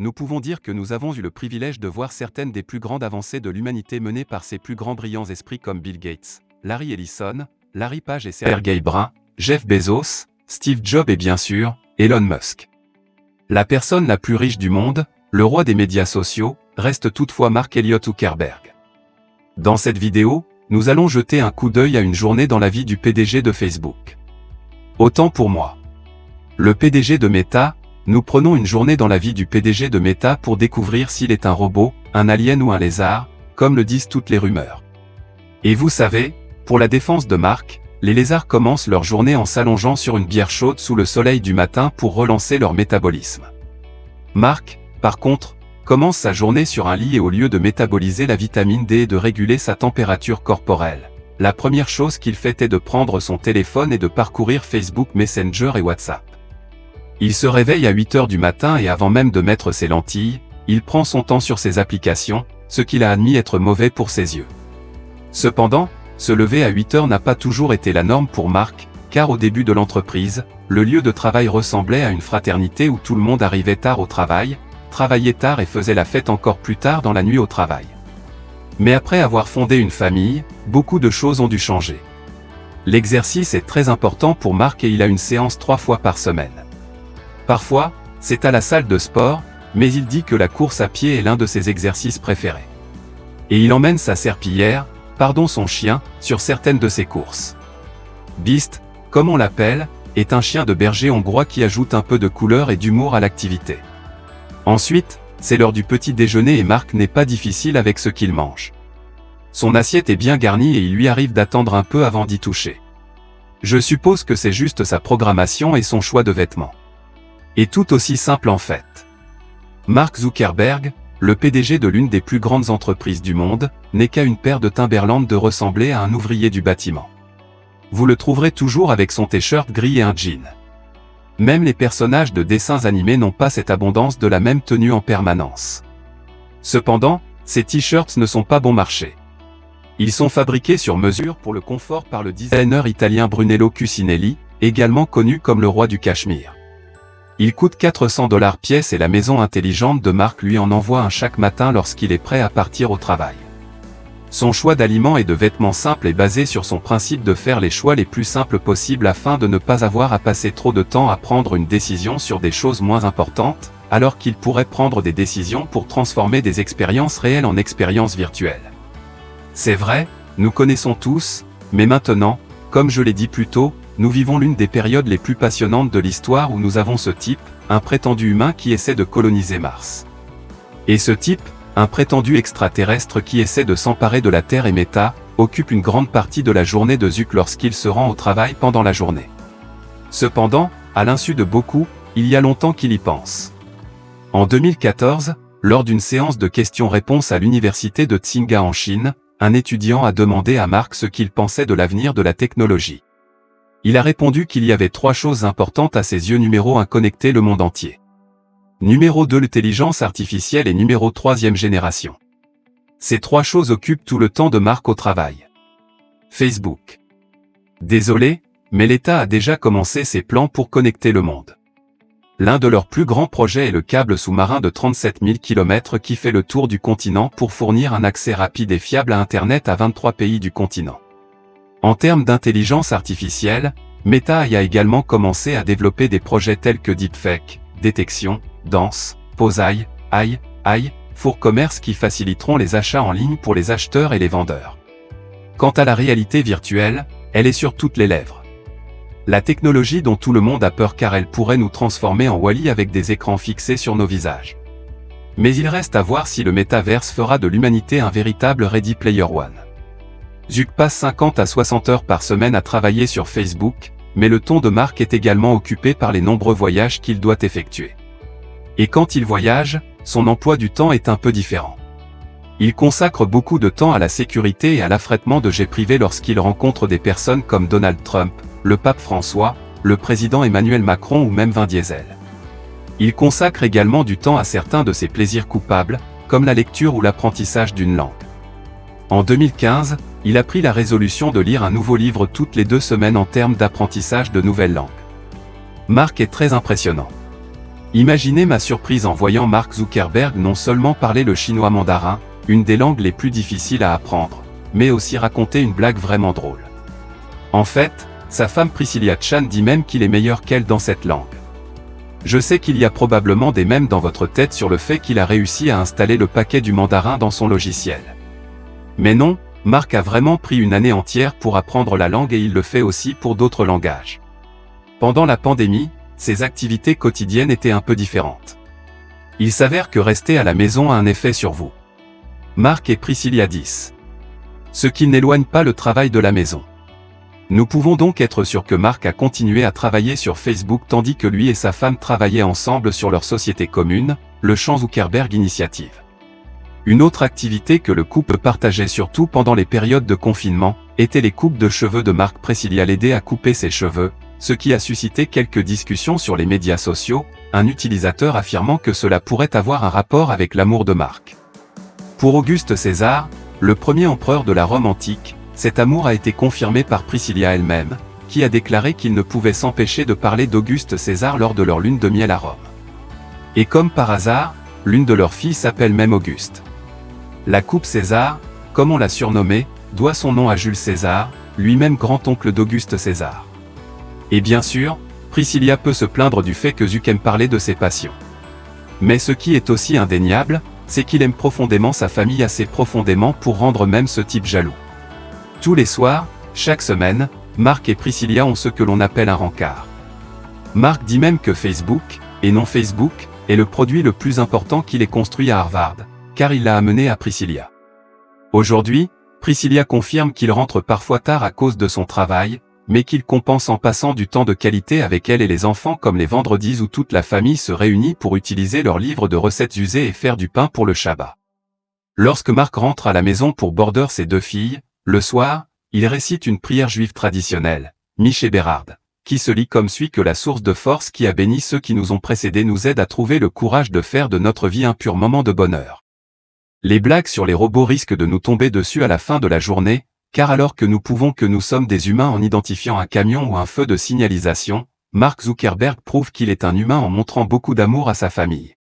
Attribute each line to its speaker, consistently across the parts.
Speaker 1: nous pouvons dire que nous avons eu le privilège de voir certaines des plus grandes avancées de l'humanité menées par ces plus grands brillants esprits comme Bill Gates, Larry Ellison, Larry Page et Sergey Brin, Jeff Bezos, Steve Jobs et bien sûr, Elon Musk. La personne la plus riche du monde, le roi des médias sociaux, reste toutefois Mark Elliott Zuckerberg. Dans cette vidéo, nous allons jeter un coup d'œil à une journée dans la vie du PDG de Facebook. Autant pour moi. Le PDG de Meta, nous prenons une journée dans la vie du PDG de Meta pour découvrir s'il est un robot, un alien ou un lézard, comme le disent toutes les rumeurs. Et vous savez, pour la défense de Mark, les lézards commencent leur journée en s'allongeant sur une bière chaude sous le soleil du matin pour relancer leur métabolisme. Mark, par contre, commence sa journée sur un lit et au lieu de métaboliser la vitamine D et de réguler sa température corporelle, la première chose qu'il fait est de prendre son téléphone et de parcourir Facebook Messenger et WhatsApp. Il se réveille à 8 h du matin et avant même de mettre ses lentilles, il prend son temps sur ses applications, ce qu'il a admis être mauvais pour ses yeux. Cependant, se lever à 8 h n'a pas toujours été la norme pour Mark, car au début de l'entreprise, le lieu de travail ressemblait à une fraternité où tout le monde arrivait tard au travail, travaillait tard et faisait la fête encore plus tard dans la nuit au travail. Mais après avoir fondé une famille, beaucoup de choses ont dû changer. L'exercice est très important pour Mark et il a une séance 3 fois par semaine. Parfois, c'est à la salle de sport, mais il dit que la course à pied est l'un de ses exercices préférés. Et il emmène sa serpillière, son chien, sur certaines de ses courses. Beast, comme on l'appelle, est un chien de berger hongrois qui ajoute un peu de couleur et d'humour à l'activité. Ensuite, c'est l'heure du petit déjeuner et Mark n'est pas difficile avec ce qu'il mange. Son assiette est bien garnie et il lui arrive d'attendre un peu avant d'y toucher. Je suppose que c'est juste sa programmation et son choix de vêtements. Et tout aussi simple en fait. Mark Zuckerberg, le PDG de l'une des plus grandes entreprises du monde, n'est qu'à une paire de Timberland de ressembler à un ouvrier du bâtiment. Vous le trouverez toujours avec son t-shirt gris et un jean. Même les personnages de dessins animés n'ont pas cette abondance de la même tenue en permanence. Cependant, ces t-shirts ne sont pas bon marché. Ils sont fabriqués sur mesure pour le confort par le designer italien Brunello Cucinelli, également connu comme le roi du Cachemire. Il coûte 400 $ pièce et la maison intelligente de Mark lui en envoie un chaque matin lorsqu'il est prêt à partir au travail. Son choix d'aliments et de vêtements simples est basé sur son principe de faire les choix les plus simples possibles afin de ne pas avoir à passer trop de temps à prendre une décision sur des choses moins importantes, alors qu'il pourrait prendre des décisions pour transformer des expériences réelles en expériences virtuelles. C'est vrai, nous connaissons tous, mais maintenant, comme je l'ai dit plus tôt, nous vivons l'une des périodes les plus passionnantes de l'histoire où nous avons ce type, un prétendu humain qui essaie de coloniser Mars. Et ce type, un prétendu extraterrestre qui essaie de s'emparer de la Terre et Meta, occupe une grande partie de la journée de Zuck lorsqu'il se rend au travail pendant la journée. Cependant, à l'insu de beaucoup, il y a longtemps qu'il y pense. En 2014, lors d'une séance de questions-réponses à l'université de Tsinghua en Chine, un étudiant a demandé à Mark ce qu'il pensait de l'avenir de la technologie. Il a répondu qu'il y avait 3 choses importantes à ses yeux. Numéro 1, connecter le monde entier. Numéro 2, l'intelligence artificielle et numéro 3e génération. Ces 3 choses occupent tout le temps de Mark au travail. Facebook. Désolé, mais l'État a déjà commencé ses plans pour connecter le monde. L'un de leurs plus grands projets est le câble sous-marin de 37 000 km qui fait le tour du continent pour fournir un accès rapide et fiable à Internet à 23 pays du continent. En termes d'intelligence artificielle, Meta a également commencé à développer des projets tels que Deepfake, détection, danse, pose AI, four commerce qui faciliteront les achats en ligne pour les acheteurs et les vendeurs. Quant à la réalité virtuelle, elle est sur toutes les lèvres. La technologie dont tout le monde a peur car elle pourrait nous transformer en Wall-E avec des écrans fixés sur nos visages. Mais il reste à voir si le métaverse fera de l'humanité un véritable Ready Player One. Zuck passe 50 à 60 heures par semaine à travailler sur Facebook, mais le ton de Mark est également occupé par les nombreux voyages qu'il doit effectuer. Et quand il voyage, son emploi du temps est un peu différent. Il consacre beaucoup de temps à la sécurité et à l'affrètement de jets privés lorsqu'il rencontre des personnes comme Donald Trump, le pape François, le président Emmanuel Macron ou même Vin Diesel. Il consacre également du temps à certains de ses plaisirs coupables, comme la lecture ou l'apprentissage d'une langue. En 2015, il a pris la résolution de lire un nouveau livre toutes les 2 semaines en termes d'apprentissage de nouvelles langues. Mark est très impressionnant. Imaginez ma surprise en voyant Mark Zuckerberg non seulement parler le chinois mandarin, une des langues les plus difficiles à apprendre, mais aussi raconter une blague vraiment drôle. En fait, sa femme Priscilla Chan dit même qu'il est meilleur qu'elle dans cette langue. Je sais qu'il y a probablement des mèmes dans votre tête sur le fait qu'il a réussi à installer le paquet du mandarin dans son logiciel. Mais non, Mark a vraiment pris une année entière pour apprendre la langue et il le fait aussi pour d'autres langages. Pendant la pandémie, ses activités quotidiennes étaient un peu différentes. Il s'avère que rester à la maison a un effet sur vous. Mark et Priscilla disent. Ce qui n'éloigne pas le travail de la maison. Nous pouvons donc être sûrs que Mark a continué à travailler sur Facebook tandis que lui et sa femme travaillaient ensemble sur leur société commune, le Champ Zuckerberg Initiative. Une autre activité que le couple partageait surtout pendant les périodes de confinement, était les coupes de cheveux de Mark. Priscilla l'aidait à couper ses cheveux, ce qui a suscité quelques discussions sur les médias sociaux, un utilisateur affirmant que cela pourrait avoir un rapport avec l'amour de Mark. Pour Auguste César, le premier empereur de la Rome antique, cet amour a été confirmé par Priscilla elle-même, qui a déclaré qu'il ne pouvait s'empêcher de parler d'Auguste César lors de leur lune de miel à Rome. Et comme par hasard, l'une de leurs filles s'appelle même Auguste. La coupe César, comme on l'a surnommée, doit son nom à Jules César, lui-même grand-oncle d'Auguste César. Et bien sûr, Priscilla peut se plaindre du fait que Zuck aime parler de ses passions. Mais ce qui est aussi indéniable, c'est qu'il aime profondément sa famille assez profondément pour rendre même ce type jaloux. Tous les soirs, chaque semaine, Mark et Priscilla ont ce que l'on appelle un rencard. Mark dit même que Facebook, et non Facebook, est le produit le plus important qu'il ait construit à Harvard, car il l'a amené à Priscilla. Aujourd'hui, Priscilla confirme qu'il rentre parfois tard à cause de son travail, mais qu'il compense en passant du temps de qualité avec elle et les enfants comme les vendredis où toute la famille se réunit pour utiliser leur livre de recettes usées et faire du pain pour le Shabbat. Lorsque Mark rentre à la maison pour border ses deux filles, le soir, il récite une prière juive traditionnelle, Miché Bérard, qui se lit comme suit: que la source de force qui a béni ceux qui nous ont précédés nous aide à trouver le courage de faire de notre vie un pur moment de bonheur. Les blagues sur les robots risquent de nous tomber dessus à la fin de la journée, car alors que nous pouvons que nous sommes des humains en identifiant un camion ou un feu de signalisation, Mark Zuckerberg prouve qu'il est un humain en montrant beaucoup d'amour à sa famille.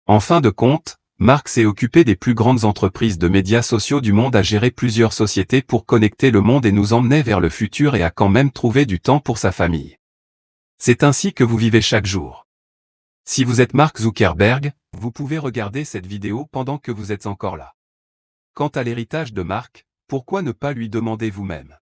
Speaker 1: En fin de compte, Mark s'est occupé des plus grandes entreprises de médias sociaux du monde, à gérer plusieurs sociétés pour connecter le monde et nous emmener vers le futur, et a quand même trouvé du temps pour sa famille. C'est ainsi que vous vivez chaque jour. Si vous êtes Mark Zuckerberg, vous pouvez regarder cette vidéo pendant que vous êtes encore là. Quant à l'héritage de Mark, pourquoi ne pas lui demander vous-même?